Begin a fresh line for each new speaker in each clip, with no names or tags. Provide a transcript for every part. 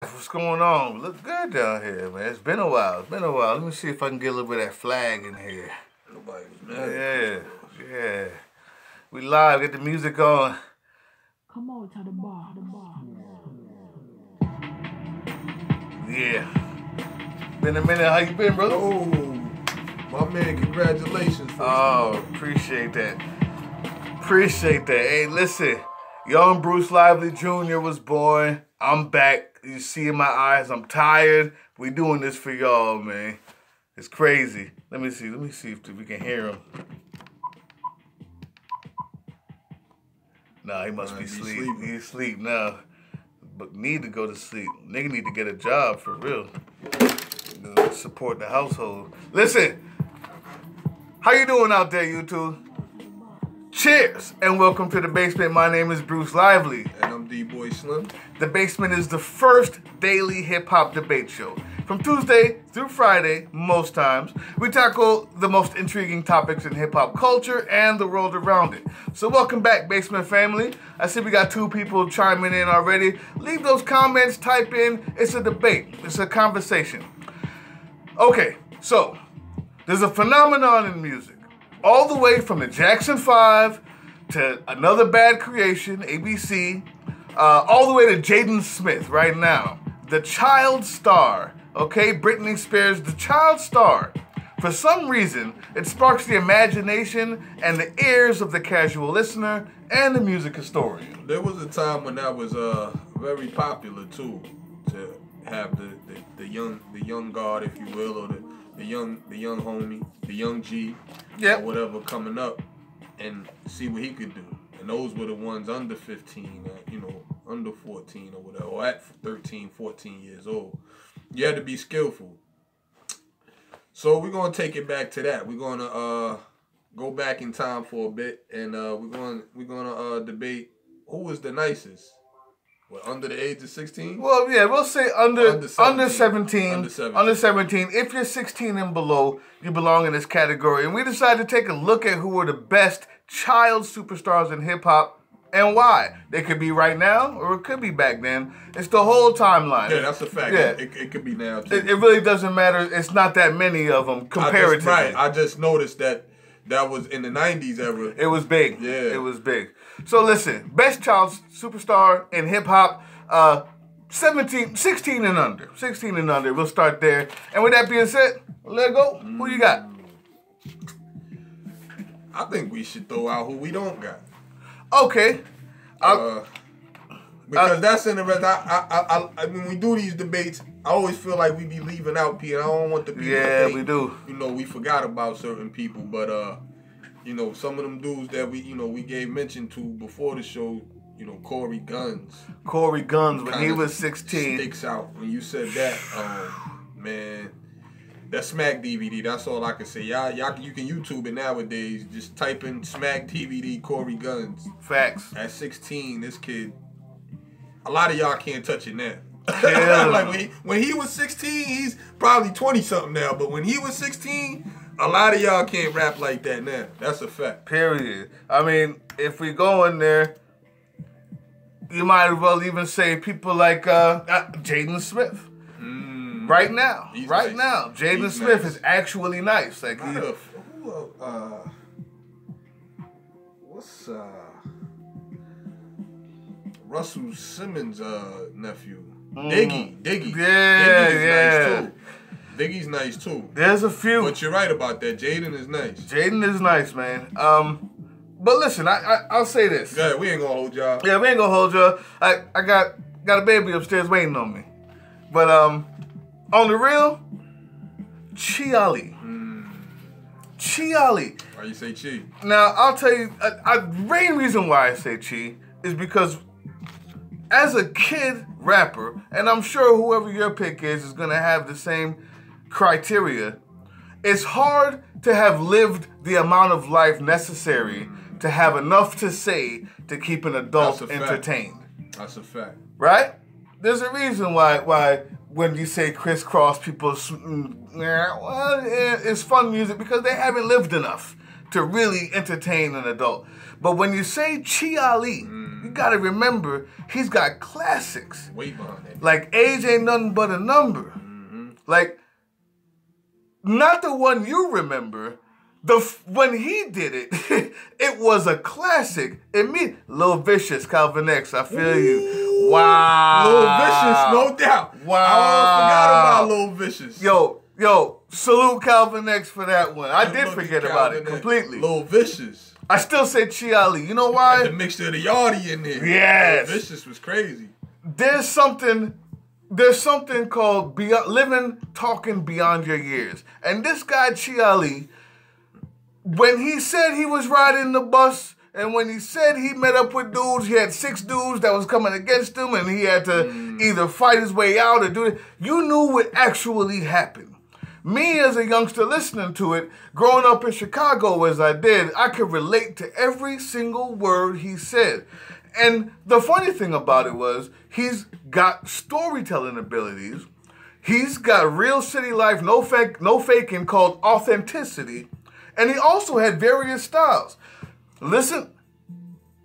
What's going on? Look good down here, man. It's been a while. It's been a while. Let me see if I can get a little bit of that flag in here.
Nobody was mad.
Yeah. We live. Get the music on.
Come on to the bar,
Yeah. Been a minute. How you been, brother?
Oh, my man, congratulations.
Appreciate that. Appreciate that. Hey, listen. Young Bruce Lively Jr. was born. I'm back. You see in my eyes, I'm tired. We doing this for y'all, man. It's crazy. Let me see if we can hear him. Nah, he must be asleep. He's asleep now. But need to go to sleep. Nigga need to get a job for real. Support the household. Listen, how you doing out there, YouTube? Cheers and welcome to The Basement. My name is Bruce Lively.
And I'm D-Boy Slim.
The Basement is the first daily hip-hop debate show. From Tuesday through Friday, most times, we tackle the most intriguing topics in hip-hop culture and the world around it. So welcome back, Basement family. I see we got 2 people chiming in already. Leave those comments, type in. It's a debate. It's a conversation. Okay, so there's a phenomenon in music. All the way from the Jackson 5 to Another Bad Creation, ABC, all the way to Jaden Smith right now. The child star, okay? Britney Spears, the child star. For some reason, it sparks the imagination and the ears of the casual listener and the music historian.
There was a time when that was very popular too, to have the young guard, if you will, or the young homie, the young G, or whatever coming up and see what he could do. And those were the ones under 15, under 14 or whatever, or at 13, 14 years old. You had to be skillful. So we're going to take it back to that. We're going to go back in time for a bit, and we're going to debate who was the nicest. What, under the age of 16?
Well, yeah, we'll say under 17.
Under 17.
If you're 16 and below, you belong in this category. And we decided to take a look at who were the best child superstars in hip-hop and why. They could be right now, or it could be back then. It's the whole timeline.
Yeah, that's a fact.
Yeah.
It could be now, too.
It really doesn't matter. It's not that many of them comparatively.
I just noticed that was in the 90s era.
It was big.
Yeah.
It was big. So listen, best child superstar in hip hop, 16 and under. 16 and under. We'll start there. And with that being said, let's go. Who you got?
I think we should throw out who we don't got.
Okay.
Because that's interesting. I when we do these debates, I always feel like we be leaving out people. I don't want the people to think,
we do.
We forgot about certain people, but some of them dudes that we gave mention to before the show, Cory Gunz.
Cory Gunz when he was 16.
Sticks out when you said that. Man, that Smack DVD. That's all I can say. Y'all, you can YouTube it nowadays. Just type in Smack DVD Cory Gunz.
Facts.
At 16, this kid. A lot of y'all can't touch it now.
Yeah.
Like when he was 16, he's probably 20 something now. But when he was 16, a lot of y'all can't rap like that now. That's a fact.
Period. I mean, if we go in there, you might as well even say people like Jaden Smith. Right now. Jaden Smith is actually nice. Like
what's Russell Simmons' nephew? Diggy.
Yeah.
Diggy's nice too.
There's a few.
But you're right about that. Jaden is nice.
Jaden is nice, man. But listen, I'll say this.
Yeah, we ain't gonna hold y'all.
Yeah, we ain't gonna hold y'all. I got a baby upstairs waiting on me. But on the real, Jiali. Jiali.
Why you say Chi?
Now, I'll tell you, the main reason why I say Chi is because as a kid rapper, and I'm sure whoever your pick is going to have the same criteria, it's hard to have lived the amount of life necessary to have enough to say to keep an adult entertained.
That's a fact.
Right? There's a reason why when you say crisscross, people, it's fun music because they haven't lived enough to really entertain an adult. But when you say Jiali, You gotta remember, he's got classics.
Way behind that.
Like, age ain't nothing but a number. Like, not the one you remember. When he did it, it was a classic. Lil Vicious, Calvin X, I feel you. Wow.
Lil Vicious, no doubt.
Wow.
I almost forgot about Lil Vicious.
Yo, salute Calvin X for that one. I did forget about it completely.
Lil Vicious.
I still say Jiali. You know why?
The mixture of the Yardie in there.
Yes.
Lil Vicious was crazy.
There's something called talking beyond your years. And this guy, Jiali, when he said he was riding the bus, and when he said he met up with dudes, he had 6 dudes that was coming against him, and he had to either fight his way out or do it. You knew what actually happened. Me, as a youngster listening to it, growing up in Chicago as I did, I could relate to every single word he said. And the funny thing about it was, he's got storytelling abilities. He's got real city life, no faking, called authenticity. And he also had various styles. Listen,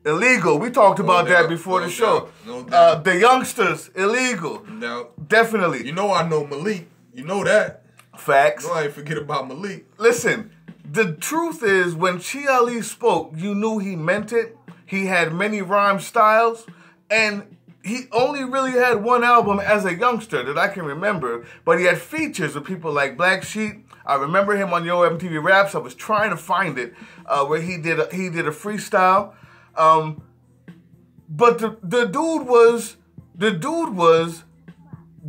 illegal. We talked about that before the show.
No doubt.
The youngsters, illegal.
No.
Definitely.
You know I know Malik. You know that.
Facts.
No, I ain't forget about Malik.
Listen, the truth is, when Jiali spoke, you knew he meant it. He had many rhyme styles, and he only really had one album as a youngster that I can remember, but he had features with people like Black Sheep. I remember him on Yo MTV Raps. I was trying to find it, where he did a freestyle. But the dude was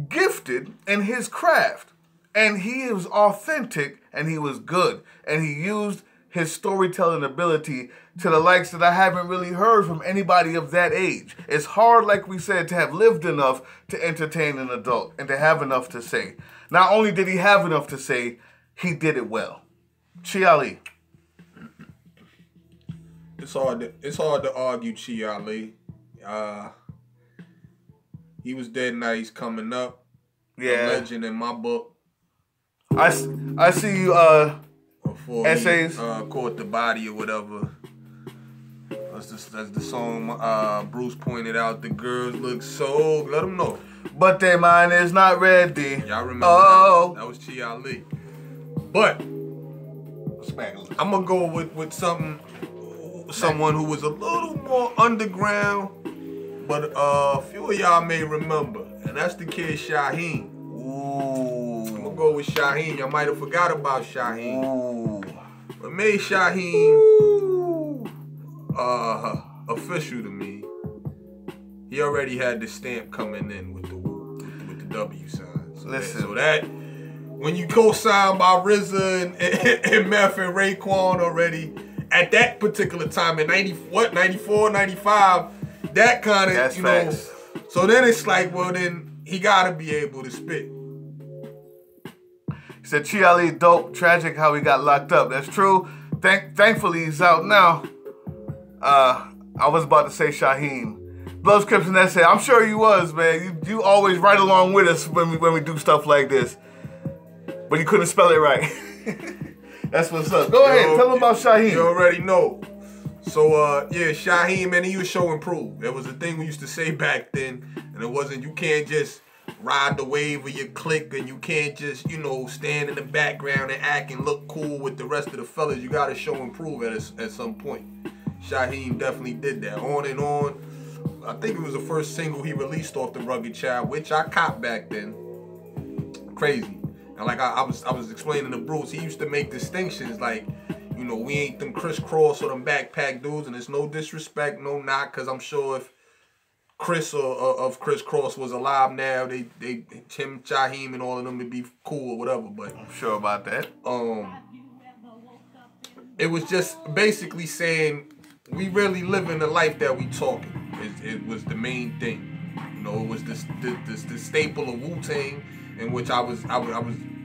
gifted in his craft, and he was authentic, and he was good, and he used his storytelling ability to the likes that I haven't really heard from anybody of that age. It's hard, like we said, to have lived enough to entertain an adult and to have enough to say. Not only did he have enough to say, he did it well. Jiali.
It's hard to argue Jiali. He was dead nice coming up.
Yeah.
A legend in my book.
I see you
Before
essays.
He, caught the body or whatever. That's the song Bruce pointed out. The girls look so. Let them know.
But their mind is not ready.
Y'all remember that was Jiali. But I'm gonna go with someone who was a little more underground, but a few of y'all may remember, and that's the kid Shaheed.
Ooh.
I'm gonna go with Shaheed. Y'all might have forgot about Shaheed.
Ooh.
What made Shaheed official to me? He already had the stamp coming in with the W sign. So that when you co-signed by RZA and Meth and Raekwon already at that particular time in 94, 95, that kind of, you know. So then it's like, well, then he got to be able to spit.
He said, Jiali, dope, tragic how he got locked up. That's true. Thankfully, he's out now. I was about to say Shaheed. Blows, Crips, and Essay. I'm sure you was, man. You always right along with us when we do stuff like this. But you couldn't spell it right. That's what's up. Go ahead. Tell them about Shaheed.
You already know. So, yeah, Shaheed, man, he was show and prove. That was a thing we used to say back then. And it wasn't, you can't just ride the wave of your clique, and you can't just, you know, stand in the background and act and look cool with the rest of the fellas. You got to show and prove at some point. Shaheed definitely did that. On and On. I think it was the first single he released off the Rugged Child, which I copped back then. Crazy. And like I was explaining to Bruce, he used to make distinctions like, you know, we ain't them crisscross or them backpack dudes, and it's no disrespect, no knock, because I'm sure if Chris of Criss Cross was alive now, him, Shaheed, and all of them would be cool or whatever. But
I'm sure about that.
It was just basically saying we really living the life that we talking. It was the main thing. You know, it was the staple of Wu-Tang, in which I was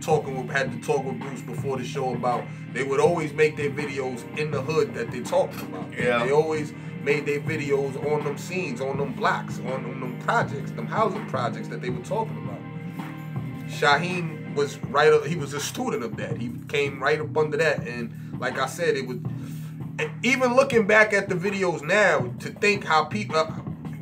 talking with, had to talk with Bruce before the show about. They would always make their videos in the hood that they talking about.
Yeah.
They always made their videos on them scenes, on them blocks, on them projects, them housing projects that they were talking about. Shaheed was he was a student of that. He came right up under that, and like I said, it was. Even looking back at the videos now, to think how people,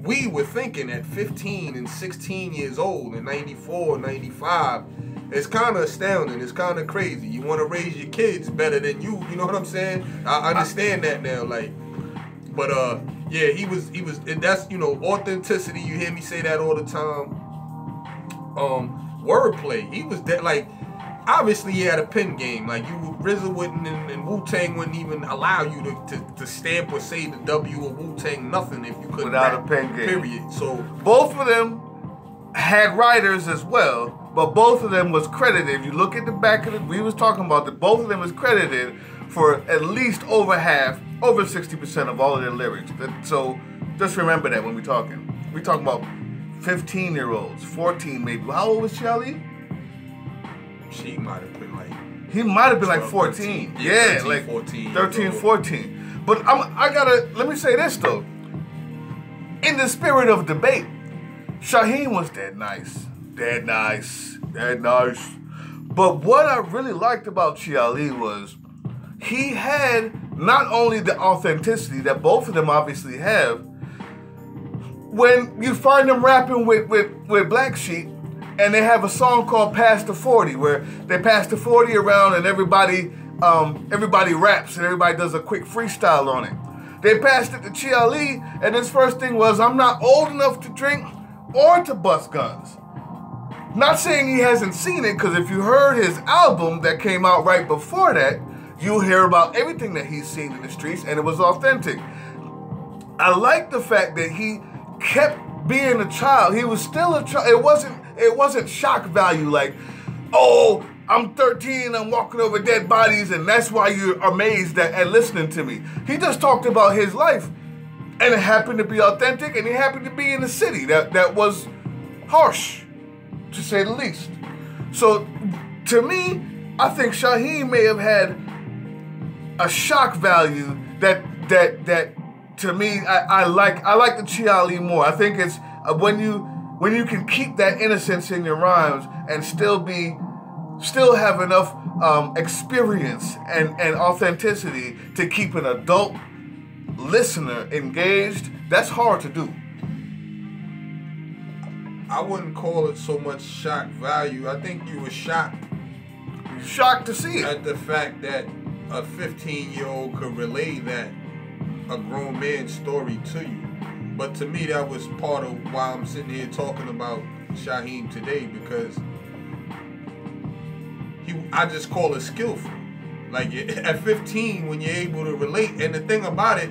we were thinking at 15 and 16 years old in 94, 95, it's kind of astounding. It's kind of crazy. You want to raise your kids better than you know what I'm saying? I understand that now, like, but yeah, he was, that's, authenticity. You hear me say that all the time. Wordplay. He was that, like, obviously he had a pen game. Like, RZA wouldn't and Wu-Tang wouldn't even allow you to stamp or say the W of Wu-Tang nothing if you couldn't
without
rap,
a pen game.
Period. So
both of them had writers as well, but both of them was credited. If you look at the back of we was talking about that, both of them was credited for at least over 60% of all of their lyrics. So just remember that when we're talking. We're talking about 15-year-olds, 14 maybe. How old was Jiali?
She might have been like...
He might have been 12, like 14.
13.
Yeah,
13,
like
14.
13, 14. But let me say this though. In the spirit of debate, Shaheed was dead nice. But what I really liked about Jiali was he had not only the authenticity that both of them obviously have. When you find them rapping with Black Sheep, and they have a song called Pass the 40, where they pass the 40 around and everybody raps and everybody does a quick freestyle on it. They passed it to Jiali, and his first thing was, I'm not old enough to drink or to bust guns. Not saying he hasn't seen it, because if you heard his album that came out right before that, you'll hear about everything that he's seen in the streets, and it was authentic. I like the fact that he kept being a child. He was still a child. It wasn't shock value like, oh, I'm 13, I'm walking over dead bodies, and that's why you're amazed at listening to me. He just talked about his life, and it happened to be authentic, and he happened to be in a city that was harsh, to say the least. So, to me, I think Shaheed may have had a shock value that to me, I like the Jiali more. I think it's when you can keep that innocence in your rhymes and still have enough experience and authenticity to keep an adult listener engaged. That's hard to do.
I wouldn't call it so much shock value. I think you were shocked
to see it
at the fact that a 15-year-old could relay that a grown man's story to you. But to me, that was part of why I'm sitting here talking about Shaheed today, because I just call it skillful. Like, at 15, when you're able to relate, and the thing about it,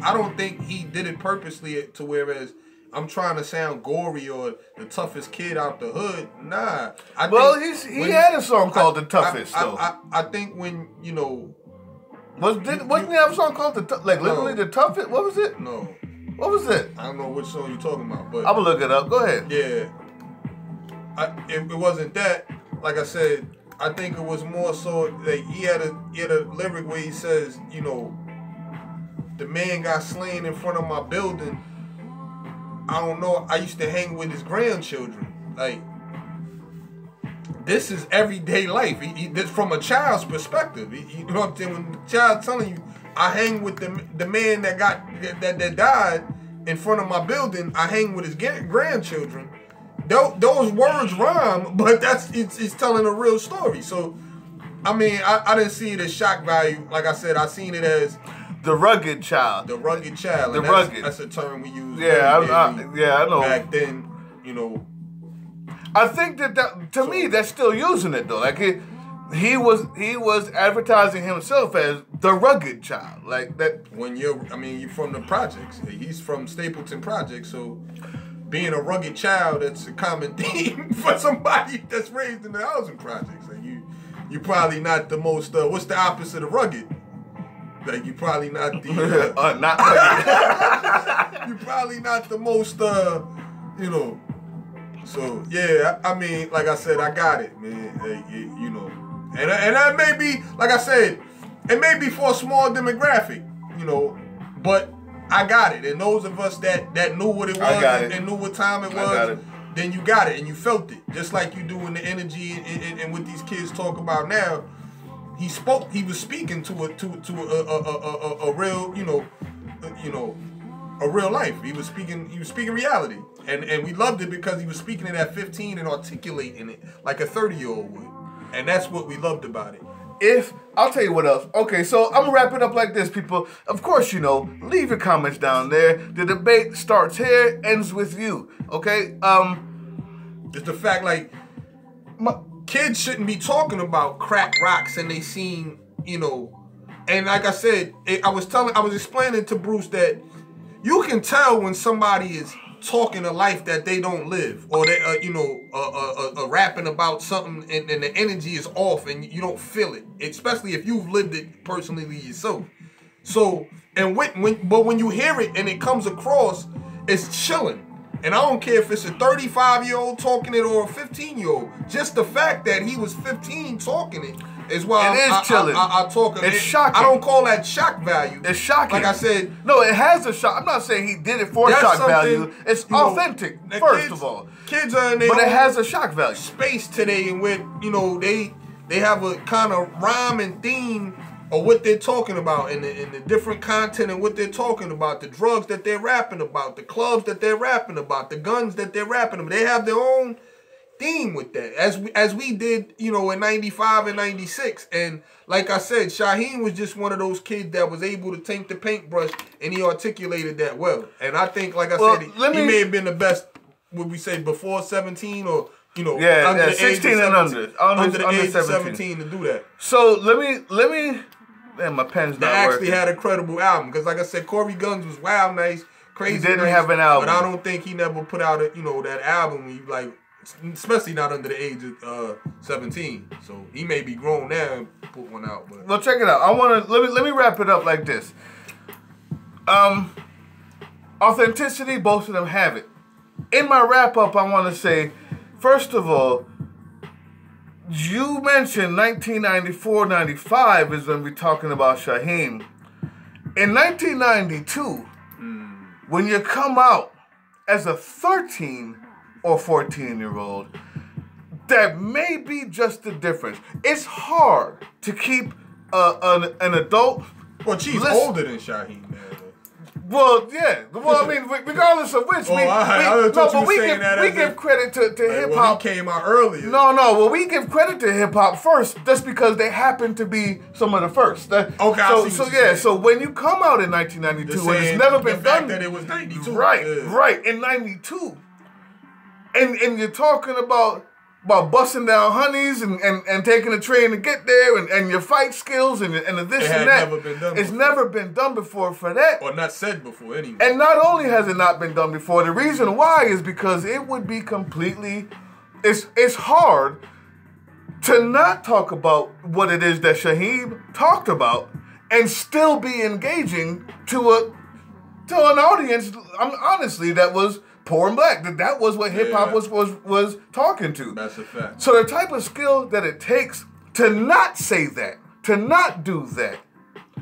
I don't think he did it purposely to whereas I'm trying to sound gory or the toughest kid out the hood. Nah.
He had a song called The Toughest, though.
I think when,
wasn't he have a song called literally The Toughest? What was it?
No.
What was it?
I don't know which song you're talking about, but
I'm gonna look it up. Go ahead.
Yeah. It wasn't that. Like I said, I think it was more so like he had a lyric where he says, the man got slain in front of my building. I don't know. I used to hang with his grandchildren. Like, this is everyday life. This from a child's perspective. You know what I'm saying? When the child's telling you, I hang with the man that died in front of my building. I hang with his grandchildren. Those words rhyme, but it's telling a real story. So, I mean, I didn't see it as shock value. Like I said, I seen it as
the rugged child.
The rugged child.
The rugged.
That's a term we use.
Yeah, I know.
Back then,
I think that to me, that's still using it though. Like he was advertising himself as the rugged child, like that.
When you're from the projects. He's from Stapleton Projects, so being a rugged child, that's a common theme for somebody that's raised in the housing projects. Like you're probably not the most. What's the opposite of rugged? Like you're probably not the
not rugged.
You're probably not the most. So yeah, I mean, like I said, I got it, man. Like, and that may be, like I said, it may be for a small demographic, but I got it. And those of us that knew what it was and knew what time it was, then you got it and you felt it, just like you do in the energy and what these kids talk about now. He was speaking to a real, a real life. He was speaking reality. And we loved it because he was speaking it at 15 and articulating it like a 30-year-old would. And that's what we loved about it.
I'll tell you what else. Okay, so I'm gonna wrap it up like this, people. Of course, leave your comments down there. The debate starts here, ends with you. Okay?
It's the fact, like, kids shouldn't be talking about crack rocks and they seen, and like I said, I was explaining to Bruce that you can tell when somebody is talking a life that they don't live, or they rapping about something and the energy is off and you don't feel it, especially if you've lived it personally yourself. So, but when you hear it and it comes across, it's chilling. And I don't care if it's a 35-year-old talking it or a 15-year-old. Just the fact that he was 15 talking it is why
it's chilling.
I talk.
It's shocking.
I don't call that shock value.
It's shocking.
Like I said,
no, it has a shock. I'm not saying he did it for shock value. It's authentic, first of all.
Kids are in their
but it has a shock value.
Space today, and where they have a kind of rhyme and theme of what they're talking about, and the different content and what they're talking about, the drugs that they're rapping about, the clubs that they're rapping about, the guns that they're rapping about. They have their own theme with that, as we did, in 95 and 96. And like I said, Shaheed was just one of those kids that was able to take the paintbrush, and he articulated that well. And I think, like I said, he may have been the best, would we say, before 17 or, under the
16
age of
and
17,
under
the age
17.
of 17 to do that.
So let me. Man, my pen's not
They actually
working.
had a credible album, because like I said, Cory Gunz was wild nice, crazy.
He didn't
nice,
have an album,
but I don't think he never put out that album. Especially not under the age of 17. So he may be grown now and put one out. But
well, check it out. Let me wrap it up like this. Authenticity, both of them have it. In my wrap up, I want to say, first of all, you mentioned 1994-95 is when we're talking about Shaheed. In 1992, when you come out as a 13 or 14-year-old, that may be just the difference. It's hard to keep an adult.
Well, she's older than Shaheed, man.
Well, yeah. Well, I mean, regardless of which, we give credit to hip hop.
Well, he came out earlier.
No. Well, we give credit to hip hop first, just because they happen to be some of the first. So when you come out in 1992, and it's never been done,
that it was 92,
right in 92, and you're talking about busting down honeys and taking a train to get there, and your fight skills and this and that. It's never been done before for that.
Or not said before, anyway.
And not only has it not been done before, the reason why is because it would be completely... It's hard to not talk about what it is that Shaheed talked about and still be engaging to an audience, honestly, that was poor and black. That was what hip hop was talking to.
That's a fact.
So the type of skill that it takes to not say that, to not do that,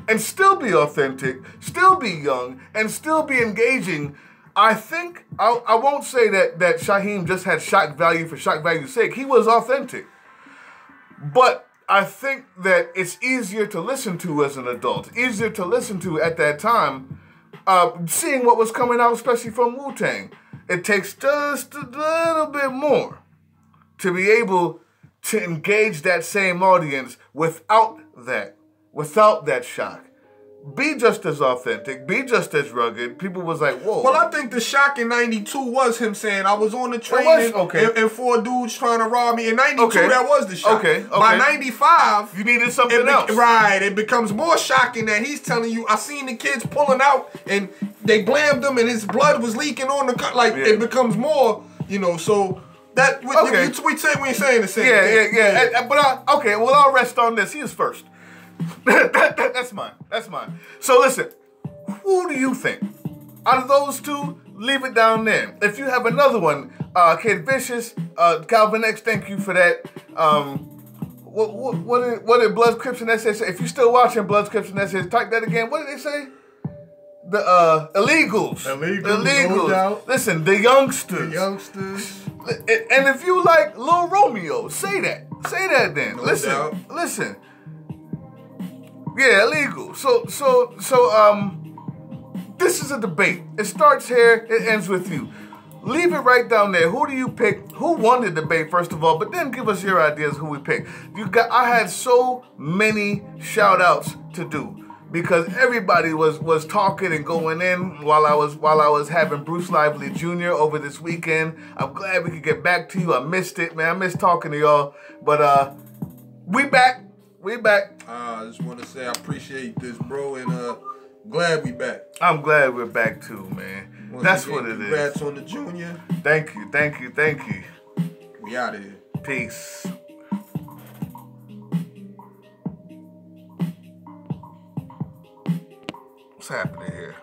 and still be authentic, still be young, and still be engaging, I think, I won't say that Shaheed just had shock value for shock value's sake. He was authentic. But I think that it's easier to listen to as an adult, easier to listen to at that time, seeing what was coming out, especially from Wu-Tang. It takes just a little bit more to be able to engage that same audience without that shock. Be just as authentic, be just as rugged. People was like, whoa.
Well, I think the shock in 92 was him saying, I was on the train and four dudes trying to rob me. In 92, that was the shock. By 95,
you needed something else.
Right. It becomes more shocking that he's telling you, I seen the kids pulling out and they blamed him and his blood was leaking on the car. It becomes more, so that, we saying the same thing.
Yeah. But I'll rest on this. He was first. That's mine. So listen, who do you think? Out of those two, leave it down there. If you have another one, Kid Vicious, Calvin X, thank you for that. What did Bloods, Crips, and SS say? If you're still watching Bloods, Crips, and SS, type that again. What did they say? The illegals.
No doubt.
Listen, the youngsters. And if you like Lil Romeo, say that. Say that then. Listen. Yeah, illegal. So this is a debate. It starts here, it ends with you. Leave it right down there. Who do you pick? Who won the debate, first of all? But then give us your ideas who we pick. I had so many shout outs to do because everybody was talking and going in while I was having Bruce Lively Jr. over this weekend. I'm glad we could get back to you. I missed it, man. I missed talking to y'all. But we back. We back.
I just want to say I appreciate this, bro, and glad we back.
I'm glad we're back too, man. That's what it is.
Congrats on the junior.
Thank you, thank you, thank you.
We out of here.
Peace. What's happening here?